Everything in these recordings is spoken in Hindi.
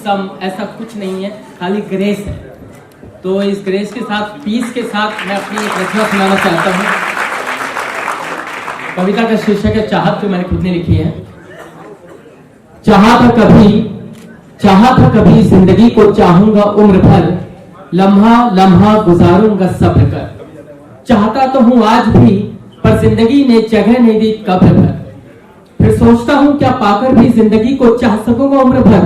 सम ऐसा कुछ नहीं है, खाली ग्रेस है। तो इस ग्रेस के साथ, पीस के साथ मैं अपनी एक रचना सुनाना चाहता हूँ। कविता का शीर्षक है चाहत, जो मैंने खुद ने लिखी है। चाहा था कभी जिंदगी को चाहूंगा उम्र भर, लम्हा लम्हा गुजारूंगा सब्र कर। चाहता तो हूं आज भी, पर जिंदगी ने जगह नहीं दी कब्र भर। फिर सोचता हूं क्या पाकर भी जिंदगी को चाह सकूंगा उम्र भर।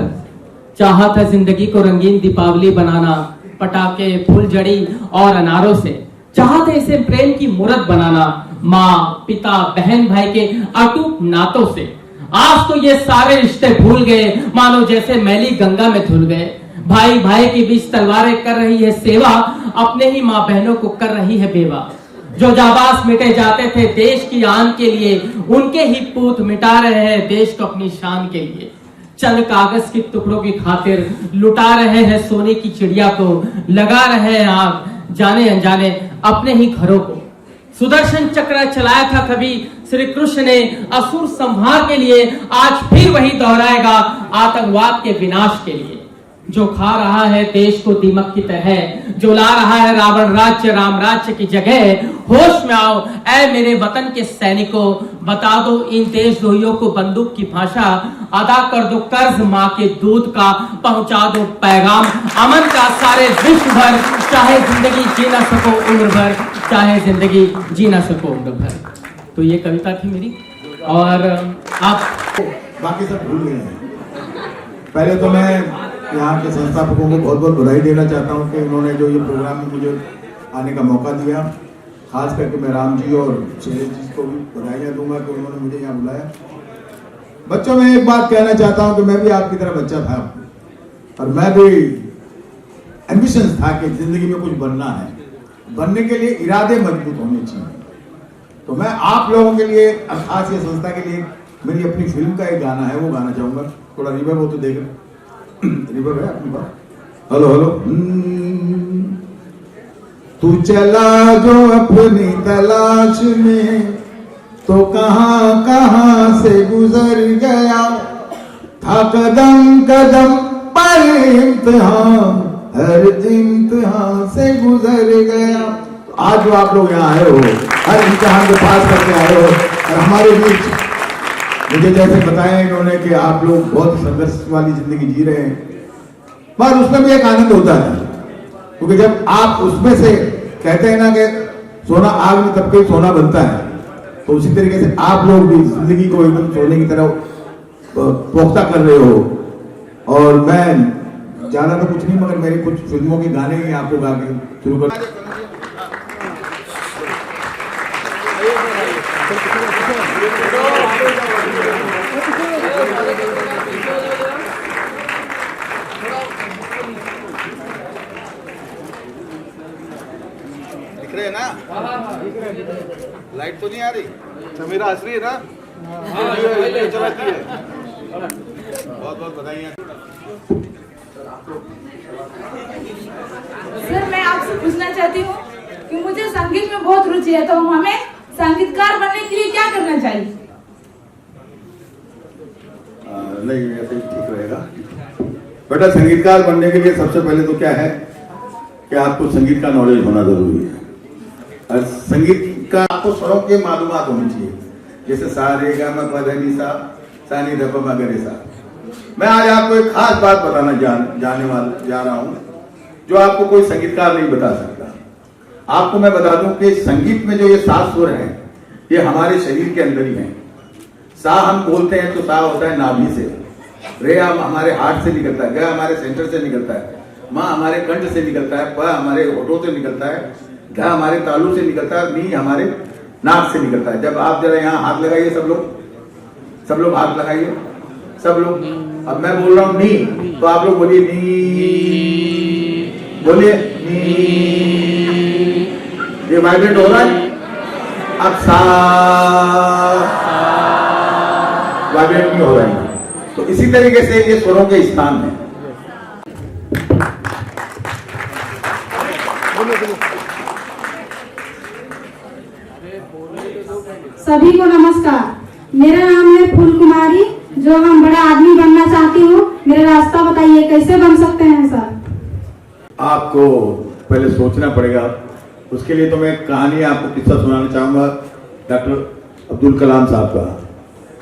चाहा था जिंदगी को रंगीन दीपावली बनाना, पटाखे फुलझड़ी और अनारों से। चाहा था इसे प्रेम की मूरत बनाना, माँ पिता बहन भाई के अटूट नातों से। आज तो ये सारे रिश्ते भूल गए, मानो जैसे मैली गंगा में धुल गए। भाई भाई के बीच तलवारें कर रही है सेवा, अपने ही माँ बहनों को कर रही है बेवा। जो जाबाज मिटे जाते थे देश की आन के लिए, उनके ही पूत मिटा रहे हैं देश को अपनी शान के लिए। चंद कागज के टुकड़ों की खातिर लुटा रहे हैं सोने की चिड़िया को, लगा रहे हैं आग जाने अनजाने अपने ही घरों को। सुदर्शन चक्र चलाया था कभी श्री कृष्ण ने असुर संहार के लिए, आज फिर वही दोहराएगा आतंकवाद के विनाश के लिए। जो खा रहा है देश को दीमक की तरह, जो ला रहा है रावण राज्य राम राज्य की जगह। होश में आओ ऐ मेरे वतन के सैनिकों, बता दो इन देशद्रोहियों को बंदूक की भाषा। अदा कर दो कर्ज माँ के दूध का, पहुंचा दो पैगाम अमन का सारे विश्व भर। चाहे जिंदगी जी ना सको उम्र भर, चाहे जिंदगी जी ना सको उम्र भर। तो ये कविता थी मेरी, और आप बाकी सब भूल गए हैं। पहले तो मैं यहाँ के संस्थापकों को बहुत बहुत बधाई देना चाहता हूँ कि उन्होंने जो ये प्रोग्राम में मुझे आने का मौका दिया। खास करके मैं राम जी और शैलेश जी को भी बधाइयाँ दूंगा कि उन्होंने मुझे यहाँ बुलाया। बच्चों, मैं एक बात कहना चाहता हूँ कि मैं भी आपकी तरह बच्चा था, और मैं भी एम्बिशन था कि जिंदगी में कुछ बनना है। बनने के लिए इरादे मजबूत होने चाहिए। तो मैं आप लोगों के लिए, खास ये संस्था के लिए, मेरी अपनी फिल्म का एक गाना है, वो गाना चाहूंगा। थोड़ा रिवर्ब हो तो देख रिवर्ब है अपनी बात। Hello hello. तू चला जो अपनी तलाश में, तो कहां कहां से गुजर गया। था कदम कदम पर इम्तिहान, हर इम्तिहान से गुजर गया। आज जो आप लोग यहाँ आए हो, हर इम्तिहान को पास करके आए हो, और हमारे बीच मुझे जैसे बताया इन्होंने कि आप लोग बहुत संघर्ष वाली जिंदगी जी रहे हैं, पर उसमें भी एक आनंद होता है। क्योंकि जब आप उसमें से कहते हैं ना कि सोना आग में तब के सोना बनता है, तो उसी तरीके से आप लोग भी जिंदगी को एकदम सोने की तरह पोख्ता कर रहे हो। और मैं ज्यादा तो कुछ नहीं, मगर मेरी कुछ फिल्मों के गाने ही आपको गा के शुरू कर। दिख रहे हैं ना? लाइट तो नहीं आ रही? मेरा असली है ना? चलाती है। बहुत बहुत बधाइयाँ। सर, मैं आपसे पूछना चाहती हूँ कि मुझे संगीत में बहुत रुचि है, तो हमें संगीतकार बनने के लिए क्या करना चाहिए? नहीं, ऐसे ही ठीक रहेगा बेटा। संगीतकार बनने के लिए सबसे पहले तो क्या है कि आपको संगीत का नॉलेज होना जरूरी है। और संगीत का आपको स्वरों के मालूमात होनी चाहिए, जैसे सा रे गा मा पा धा नी सा, सा नी ध प म ग रे सा। मैं आज आपको एक खास बात बताना जा रहा हूँ, जो आपको कोई संगीतकार नहीं बता सकता। आपको मैं बता दूं कि संगीत में जो ये 7 सुर हैं, ये हमारे शरीर के अंदर ही हैं। सा हम बोलते हैं तो सा होता है नाभि से, रे हमारे हार्ट से निकलता है, ग हमारे सेंटर से निकलता है, माँ हमारे कंठ से निकलता है, प हमारे होठों से निकलता है, ध हमारे तालू से निकलता है, नी हमारे नाक से निकलता है। जब आप जरा यहाँ हाथ लगाइए, सब लोग हाथ लगाइए, सब लोग। अब मैं बोल रहा हूँ नी, तो आप लोग बोलिए नी, बोलिए नी। ये वाइब्रेट हो रहा है। अब सा वाइब्रेट नहीं हो रहा है। तो इसी तरीके से ये स्वरों के स्थान है। सभी को नमस्कार। मेरा नाम है फूल कुमारी, जो हम बड़ा आदमी बनना चाहती हूँ, मेरा रास्ता बताइए, कैसे बन सकते हैं सर? आपको पहले सोचना पड़ेगा। उसके लिए तो मैं एक कहानी आपको किस्सा सुनाना चाहूंगा डॉक्टर अब्दुल कलाम साहब का,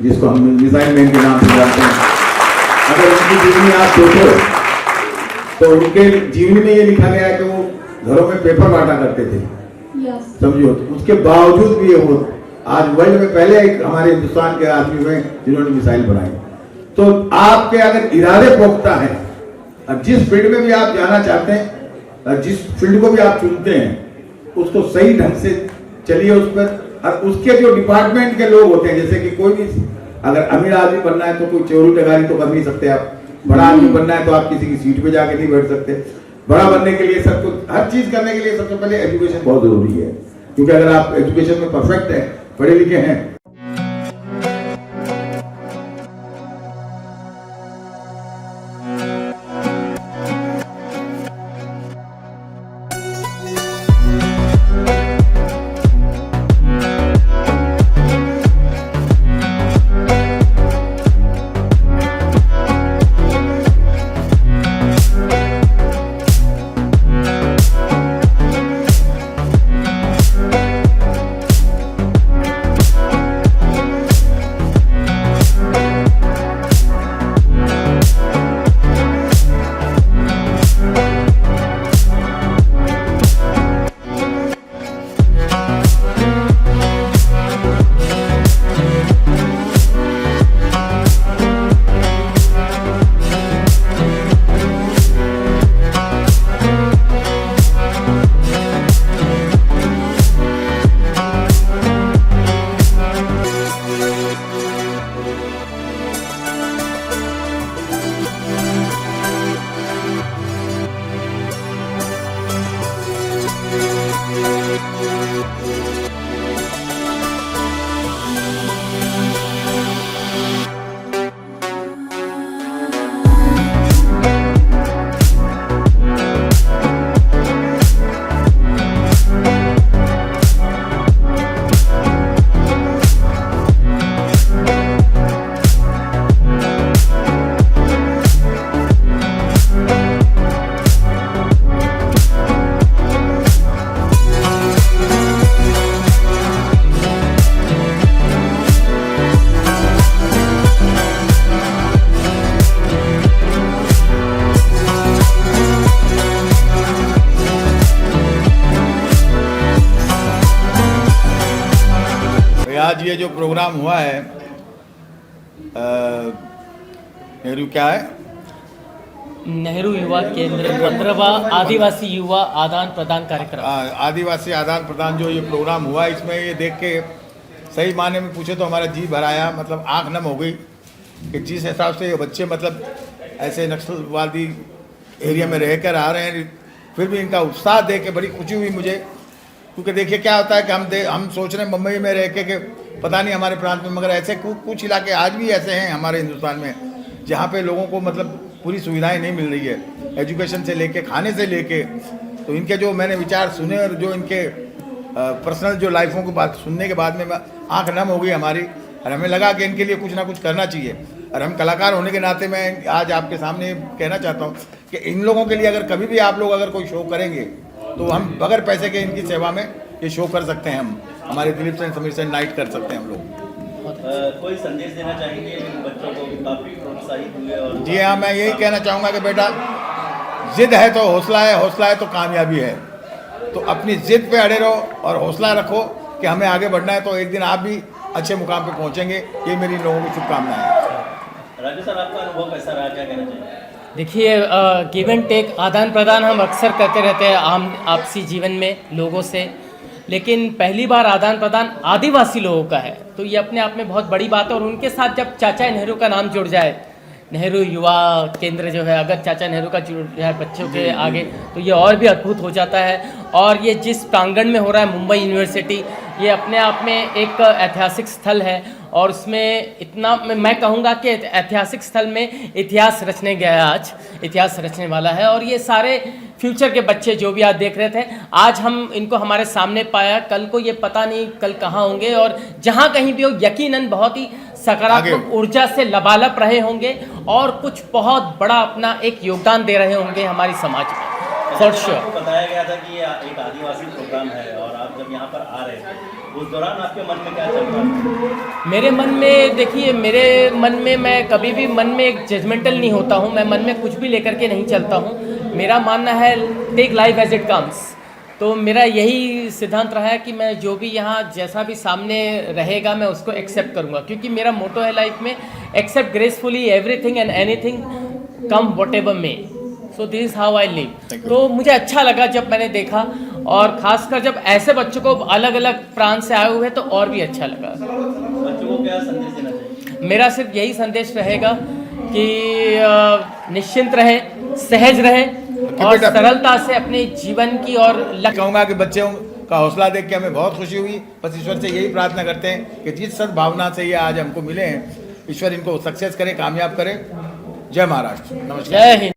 जिसको हम मिसाइल मैन के नाम से जानते हैं। अगर उनकी जीवनी आप सोचो तो उनके जीवनी में ये लिखा गया है कि वो घरों में पेपर बांटा करते थे, समझो। उसके बावजूद भी वो आज वर्ल्ड में पहले एक हमारे हिंदुस्तान के आदमी हुए जिन्होंने मिसाइल बनाई। तो आपके अगर इरादे पुख्ता है और जिस फील्ड में भी आप जाना चाहते हैं और जिस फील्ड को भी आप चुनते हैं उसको सही ढंग से चलिए उस पर। और उसके जो डिपार्टमेंट के लोग होते हैं, जैसे कि कोई भी अगर अमीर आदमी बनना है तो कोई चोरी डकारी तो कर नहीं सकते आप। बड़ा आदमी बनना है तो आप किसी की सीट पे जाके नहीं बैठ सकते। बड़ा बनने के लिए सब कुछ हर चीज करने के लिए सबसे पहले एजुकेशन बहुत जरूरी है, क्योंकि अगर आप एजुकेशन में परफेक्ट है, पढ़े लिखे हैं। आज ये जो प्रोग्राम हुआ है नेहरू क्या है नेहरू युवा केंद्र 15वां आदिवासी युवा आदान प्रदान कार्यक्रम, आदिवासी आदान प्रदान जो ये प्रोग्राम हुआ, इसमें ये देख के सही माने में पूछे तो हमारा जी भर आया, मतलब आंख नम हो गई कि जिस हिसाब से ये बच्चे मतलब ऐसे नक्सलवादी एरिया में रहकर आ रहे हैं, फिर भी इनका उत्साह देख के बड़ी खुशी हुई मुझे। क्योंकि देखिए क्या होता है कि हम सोच रहे हैं मुंबई में रह के कि पता नहीं हमारे प्रांत में, मगर ऐसे कुछ इलाके आज भी ऐसे हैं हमारे हिंदुस्तान में जहाँ पे लोगों को मतलब पूरी सुविधाएं नहीं मिल रही है, एजुकेशन से लेके खाने से लेके। तो इनके जो मैंने विचार सुने और जो इनके पर्सनल जो लाइफों की बात सुनने के बाद में आंख नम हो गई हमारी, और हमें लगा कि इनके लिए कुछ ना कुछ करना चाहिए। और हम कलाकार होने के नाते मैं आज आपके सामने कहना चाहता हूँ कि इन लोगों के लिए अगर कभी भी आप लोग अगर कोई शो करेंगे तो हम बगैर पैसे के इनकी सेवा में ये शो कर सकते हैं। हम हमारे दिलीप सेन समीर सेन नाइट कर सकते हैं हम लोग। कोई संदेश देना चाहेंगे बच्चों को? काफी प्रोत्साहित हुए। और जी हाँ, मैं यही कहना चाहूँगा कि बेटा जिद है तो हौसला है, हौसला है तो कामयाबी है। तो अपनी जिद पे अड़े रहो और हौसला रखो कि हमें आगे बढ़ना है, तो एक दिन आप भी अच्छे मुकाम पे पहुँचेंगे। ये मेरी लोगों की शुभकामनाएं हैं। राजू सर, आपका अनुभव कैसा रहा, क्या कहना चाहिए? देखिए, गिव एंड टेक, आदान प्रदान हम अक्सर करते रहते हैं आम आपसी जीवन में लोगों से, लेकिन पहली बार आदान प्रदान आदिवासी लोगों का है, तो ये अपने आप में बहुत बड़ी बात है। और उनके साथ जब चाचा नेहरू का नाम जुड़ जाए, नेहरू युवा केंद्र जो है, अगर चाचा नेहरू का जुड़ जाए बच्चों के आगे, तो ये और भी अद्भुत हो जाता है। और ये जिस प्रांगण में हो रहा है मुंबई यूनिवर्सिटी, ये अपने आप में एक ऐतिहासिक स्थल है। और उसमें इतना मैं कहूँगा कि ऐतिहासिक स्थल में इतिहास रचने गया, आज इतिहास रचने वाला है। और ये सारे फ्यूचर के बच्चे जो भी आज देख रहे थे, आज हम इनको हमारे सामने पाया, कल को ये पता नहीं कल कहाँ होंगे। और जहाँ कहीं भी हो, यकीनन बहुत ही सकारात्मक ऊर्जा से लबालब रहे होंगे और कुछ बहुत बड़ा अपना एक योगदान दे रहे होंगे हमारी समाज में, फॉर श्योर। आपको बताया गया था कि ये एक आदिवासी प्रोग्राम है और आप जब यहाँ पर आ रहे थे उस दौरान आपके मन में क्या चल रहा था? मेरे मन में देखिए, मेरे मन में मैं कभी भी मन में एक जजमेंटल नहीं होता हूँ, मैं मन में कुछ भी लेकर के नहीं चलता हूँ। मेरा मानना है take life as it comes. तो मेरा यही सिद्धांत रहा है कि मैं जो भी यहाँ जैसा भी सामने रहेगा मैं उसको एक्सेप्ट करूँगा, क्योंकि मेरा मोटो है लाइफ में accept gracefully everything and anything come whatever may. So this is how I live. तो मुझे अच्छा लगा जब मैंने देखा, और ख़ासकर जब ऐसे बच्चों को अलग अलग प्रांत से आए हुए तो और भी अच्छा लगा। बच्चों को क्या संदेश देना चाहिए? मेरा सिर्फ यही संदेश रहेगा कि निश्चिंत रहे, सहज रहे और सरलता से अपने जीवन की और कहूँगा कि बच्चों का हौसला देख के हमें बहुत खुशी हुई। बस ईश्वर से यही प्रार्थना करते हैं कि जिस सद्भावना से ये आज हमको मिले हैं, ईश्वर इनको सक्सेस करे, कामयाब करे। जय महाराष्ट्र, नमस्कार, जय हिंद।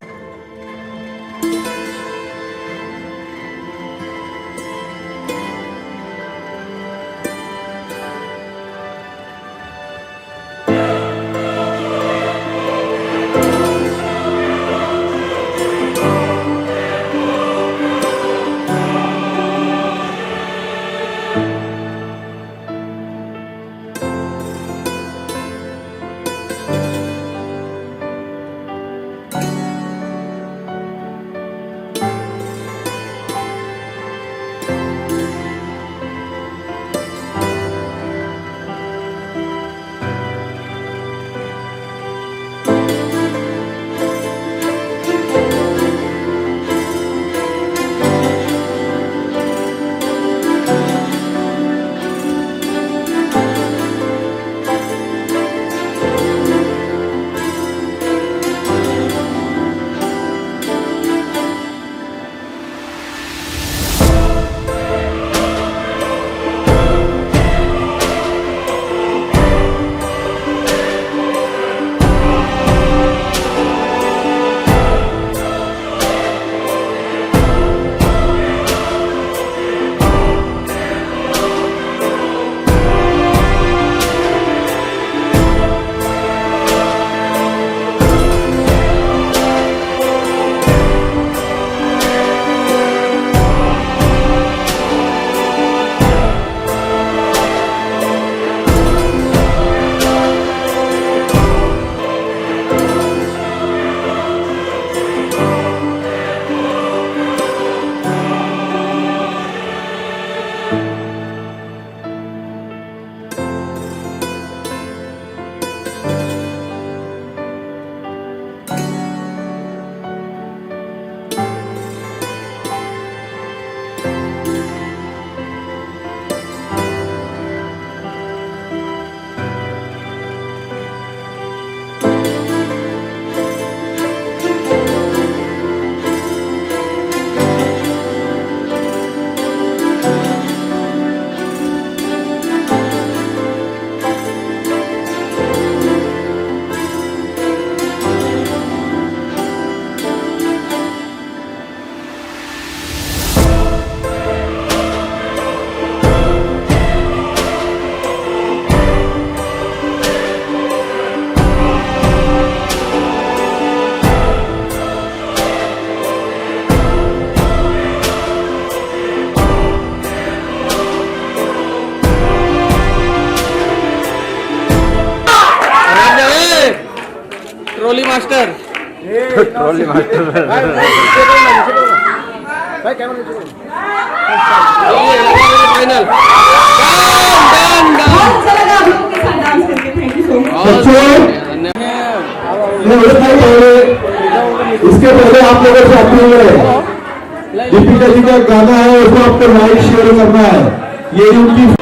ट्रॉली मास्टर फाइनल बहुत अच्छा लगा आप लोगों के साथ डांस करके। Thank you so much. इसके पहले आप लोगों से अपील है, दीपिका जी का गाना है उसको आपको लाइक शेयर करना है। ये उनकी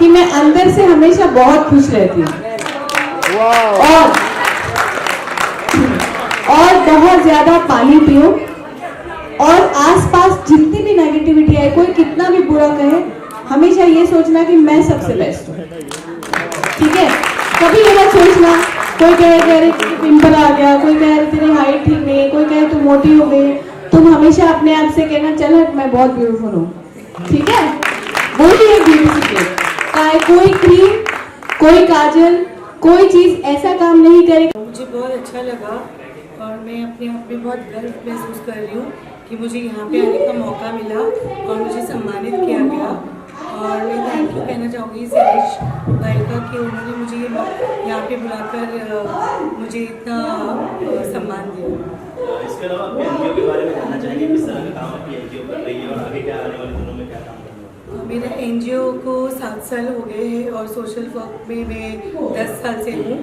कि मैं अंदर से हमेशा बहुत खुश रहती हूँ और बहुत ज्यादा पानी पियो और आसपास जितनी भी नेगेटिविटी है, कोई कितना भी बुरा कहे, हमेशा ये सोचना कि मैं सबसे बेस्ट हूँ, ठीक है। कभी ये मत सोचना कोई कहे कि अरे पिंपल आ गया, कोई कहे अरे तेरी हाइट ठीक नहीं है, कोई कहे तू मोटी हो गई। तुम हमेशा अपने आप से कहना चल हट मैं बहुत ब्यूटीफुल हूँ, ठीक है। वो ही एक ब्यूटीफिकेट चाहे कोई क्रीम, कोई काजल, कोई चीज ऐसा काम नहीं करेगा। मुझे बहुत अच्छा लगा और मैं अपने आप में बहुत गर्व महसूस कर रही हूँ कि मुझे यहाँ पे आने का मौका मिला और मुझे सम्मानित किया गया। और मैं थैंक यू कहना चाहूँगी शैलेश भाई का कि उन्होंने मुझे यहाँ पे बुलाकर मुझे इतना सम्मान दिया। इसके अलावा आप एनजीओ के बारे में जानना चाहेंगे, किस तरह का काम आपकी एनजीओ कर रही है और आगे क्या आने वाले दिनों में क्या काम करना है? मेरा एनजीओ को 7 साल हो गए हैं और सोशल वर्क में मैं 10 साल से हूँ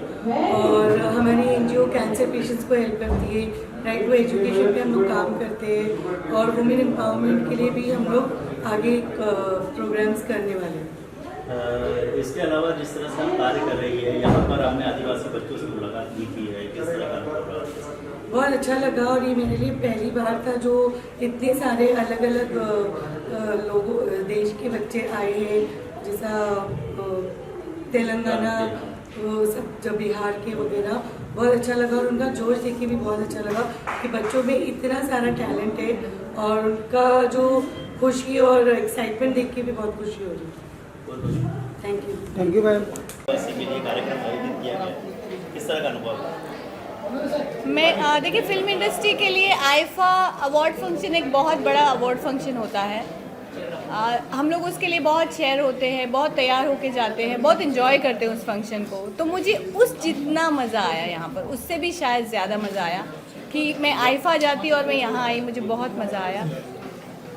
और हमारी एनजीओ कैंसर पेशेंट्स को हेल्प करती है, राइट टू एजुकेशन पे हम लोग काम करते हैं और वुमेन एम्पावरमेंट के लिए भी हम लोग आगे प्रोग्राम्स करने वाले हैं। इसके अलावा जिस तरह से आप कार्य कर रही है, यहाँ पर आपने आदिवासी बच्चों से मुलाकात की है, किस तरह का अनुभव रहा? बहुत अच्छा लगा और ये मेरे लिए पहली बार था जो इतने सारे अलग अलग लोगों देश के बच्चे आए हैं, जैसा तेलंगाना, सब जब बिहार के वगैरह, बहुत अच्छा लगा और उनका जोश देख के भी बहुत अच्छा लगा कि बच्चों में इतना सारा टैलेंट है और उनका जो खुशी और एक्साइटमेंट देख के भी बहुत खुशी हो रही है। Thank you ma'am. के लिए कार्यक्रम आयोजित किया गया, किस तरह का अनुभव है? मैं देखिए फिल्म इंडस्ट्री के लिए आईफा अवार्ड फंक्शन एक बहुत बड़ा अवार्ड फंक्शन होता है। हम लोग उसके लिए बहुत शेयर होते हैं, बहुत तैयार होके जाते हैं, बहुत इन्जॉय करते हैं उस फंक्शन को। तो मुझे उस जितना मज़ा आया यहाँ पर, उससे भी शायद ज़्यादा मज़ा आया कि मैं आईफा जाती और मैं यहाँ आई, मुझे बहुत मज़ा आया।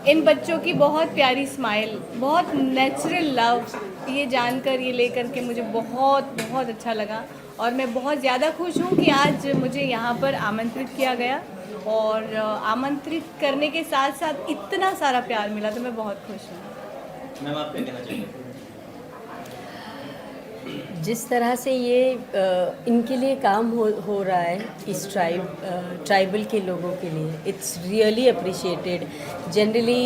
इन बच्चों की बहुत प्यारी स्माइल, बहुत नेचुरल लव, ये जानकर, ये लेकर के मुझे बहुत बहुत अच्छा लगा और मैं बहुत ज़्यादा खुश हूँ कि आज मुझे यहाँ पर आमंत्रित किया गया और आमंत्रित करने के साथ साथ इतना सारा प्यार मिला, तो मैं बहुत खुश हूँ। मैम आप क्या कहना चाहेंगे? जिस तरह से ये इनके लिए काम हो रहा है, इस ट्राइबल के लोगों के लिए, इट्स रियली अप्रिशिएटेड। जनरली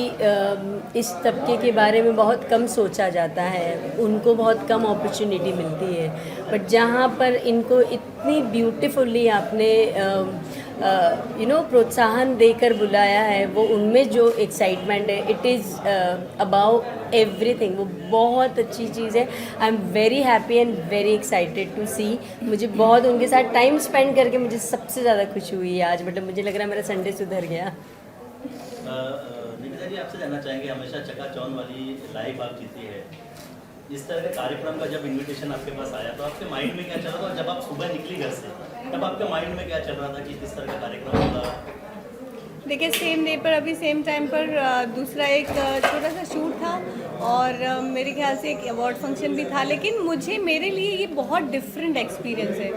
इस तबके के बारे में बहुत कम सोचा जाता है, उनको बहुत कम अपॉर्चुनिटी मिलती है, बट जहाँ पर इनको इतनी ब्यूटीफुल्ली आपने प्रोत्साहन देकर बुलाया है, वो उनमें जो एक्साइटमेंट है, इट इज़ अबाउ एवरीथिंग, वो बहुत अच्छी चीज़ है। I am very happy and very excited to see. मुझे बहुत उनके साथ टाइम स्पेंड करके मुझे सबसे ज़्यादा खुशी हुई है आज। मतलब मुझे लग रहा है मेरा संडे सुधर गया। निकिता जी आपसे जानना चाहेंगे, हमेशा चकाचौंध वाली लाइफ आप जीती है, इस तरह के कार्यक्रम का जब इनविटेशन आपके पास आया तो आपके माइंड में क्या चल रहा था? जब आप सुबह निकली घर से तब आपके माइंड में क्या चल रहा था कि किस तरह का कार्यक्रम होगा? देखिए सेम डे पर, अभी सेम टाइम पर दूसरा एक छोटा सा शूट था और मेरे ख्याल से एक अवार्ड फंक्शन भी था, लेकिन मेरे लिए ये बहुत डिफरेंट एक्सपीरियंस है।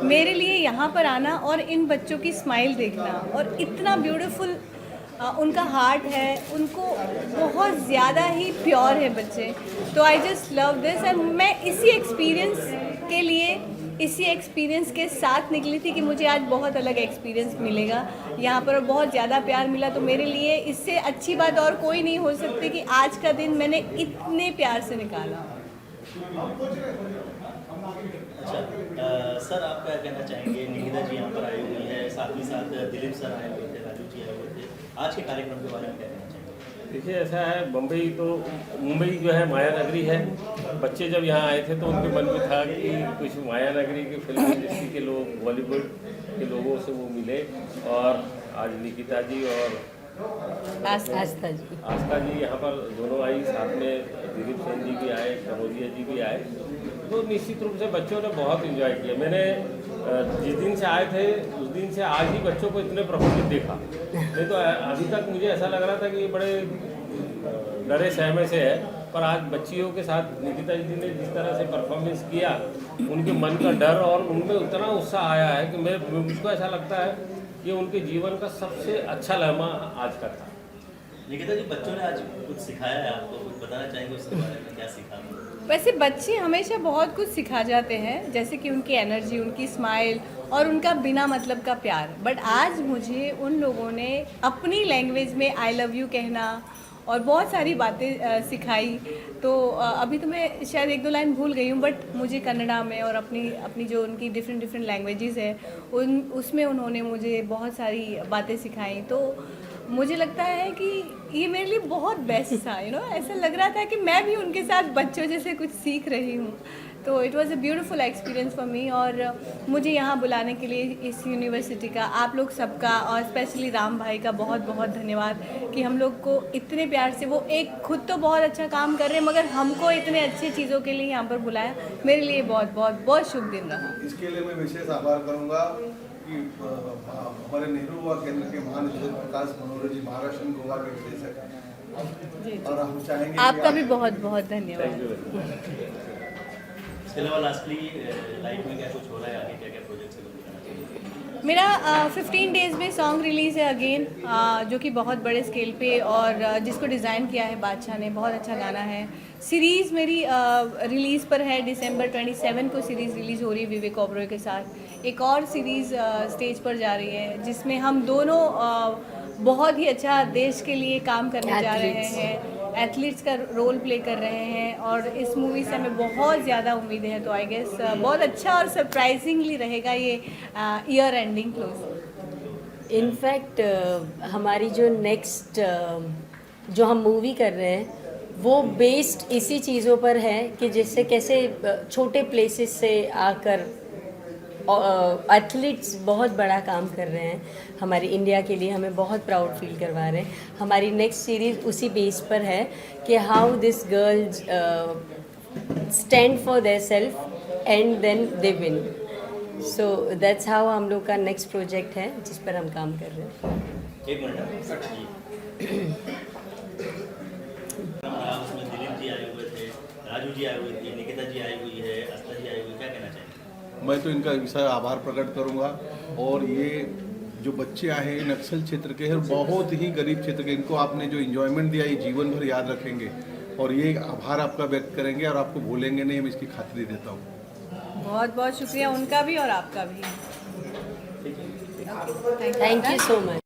मेरे लिए यहाँ पर आना और इन बच्चों की स्माइल देखना और इतना ब्यूटीफुल उनका हार्ट है, उनको बहुत ज़्यादा ही प्योर है बच्चे, तो I just love this. And मैं इसी एक्सपीरियंस के साथ निकली थी कि मुझे आज बहुत अलग एक्सपीरियंस मिलेगा यहाँ पर और बहुत ज़्यादा प्यार मिला, तो मेरे लिए इससे अच्छी बात और कोई नहीं हो सकती कि आज का दिन मैंने इतने प्यार से निकाला। अच्छा सर आप क्या कहना चाहेंगे? निकिता जी यहाँ पर आई हुई है, साथ ही साथ दिलीप सर आए हुए थे, राजू जी आए हुए थे, आज के कार्यक्रम के बारे में क्या कहना चाहेंगे? देखिए ऐसा है, मुंबई जो है माया नगरी है। बच्चे जब यहाँ आए थे तो उनके मन में था कि कुछ माया नगरी के फिल्म इंडस्ट्री के लोग, बॉलीवुड के लोगों से वो मिले और आज निकिता जी और आस्था जी यहाँ पर दोनों आई, साथ में दिलीप सेन जी भी आए, कनौजिया जी भी आए, तो निश्चित रूप से बच्चों ने बहुत एंजॉय किया। मैंने जिस दिन से आए थे उस दिन से आज ही बच्चों को इतने प्रफुल्लित देखा, नहीं तो अभी तक मुझे ऐसा लग रहा था कि ये बड़े डरे सहमे से है, पर आज बच्चियों के साथ निकिता जी ने जिस तरह से परफॉर्मेंस किया, उनके मन का डर और उनमें उतना उत्साह आया है कि मुझको ऐसा लगता है कि उनके जीवन का सबसे अच्छा लम्हा आज का था। निकिता जी बच्चों ने आज कुछ सिखाया है आपको, कुछ बताना चाहेंगे उसके बारे में, क्या सीखा? वैसे बच्चे हमेशा बहुत कुछ सिखा जाते हैं, जैसे कि उनकी एनर्जी, उनकी स्माइल और उनका बिना मतलब का प्यार। बट आज मुझे उन लोगों ने अपनी लैंग्वेज में आई लव यू कहना और बहुत सारी बातें सिखाई। तो अभी तो मैं शायद 1-2 लाइन भूल गई हूँ, बट मुझे कन्नड़ा में और अपनी जो उनकी डिफरेंट लैंग्वेजेस है उसमें उन्होंने मुझे बहुत सारी बातें सिखाई। तो मुझे लगता है कि ये मेरे लिए बहुत बेस्ट था, ऐसा लग रहा था कि मैं भी उनके साथ बच्चों जैसे कुछ सीख रही हूँ। तो it was a beautiful experience for me. और मुझे यहाँ बुलाने के लिए इस यूनिवर्सिटी का, आप लोग सबका और स्पेशली राम भाई का बहुत बहुत धन्यवाद कि हम लोग को इतने प्यार से, वो एक खुद तो बहुत अच्छा काम कर रहे हैं मगर हमको इतने अच्छी चीज़ों के लिए यहाँ पर बुलाया। मेरे लिए बहुत बहुत बहुत शुभ दिन रहा। इसके लिए मैं विशेष आभार करूँगा कि हमारे नेहरू युवा केंद्र के महानिदेशक प्रकाश मनोहर जी, महाराष्ट्र गोवा के निदेशक, और हम चाहेंगे आपका भी बहुत बहुत धन्यवाद। इसके अलावा लास्टली लाइफ में क्या कुछ हो रहा है आगे, क्या क्या प्रोजेक्ट्स है? मेरा 15 डेज़ में सॉन्ग रिलीज़ है अगेन, जो कि बहुत बड़े स्केल पे, और जिसको डिज़ाइन किया है बादशाह ने, बहुत अच्छा गाना है। सीरीज़ मेरी रिलीज़ पर है, दिसंबर 27 को सीरीज़ रिलीज़ हो रही है विवेक ओबरॉय के साथ। एक और सीरीज़ स्टेज पर जा रही है जिसमें हम दोनों बहुत ही अच्छा देश के लिए काम करने जा रहे हैं, एथलीट्स का रोल प्ले कर रहे हैं, और इस मूवी से हमें बहुत ज़्यादा उम्मीद है। तो आई गेस बहुत अच्छा और सरप्राइजिंगली रहेगा ये ईयर एंडिंग क्लोज। इनफैक्ट हमारी जो नेक्स्ट जो हम मूवी कर रहे हैं वो बेस्ड इसी चीज़ों पर है कि जैसे कैसे छोटे प्लेसेस से आकर एथलीट्स बहुत बड़ा काम कर रहे हैं हमारी इंडिया के लिए, हमें बहुत प्राउड फील करवा रहे हैं। हमारी नेक्स्ट सीरीज़ उसी बेस पर है कि how this girls stand for their self and then they win. So that's how हम लोग का नेक्स्ट प्रोजेक्ट है जिस पर हम काम कर रहे हैं। एक मिनट, उसमें दिलीप जी आए हुए थे, राजू जी आए हुए थे, निकिता जी आई हुई है, अस्ता जी आई हुई, क्या कहना चाहिए? मैं तो इनका विशेष आभार प्रकट करूंगा। और ये जो बच्चे आए हैं नक्सल क्षेत्र के हैं, बहुत ही गरीब क्षेत्र के, इनको आपने जो इन्जॉयमेंट दिया ये जीवन भर याद रखेंगे और ये आभार आपका व्यक्त करेंगे और आपको भूलेंगे नहीं, मैं इसकी खातिरी देता हूँ। बहुत बहुत शुक्रिया उनका भी और आपका भी। Thank you so much.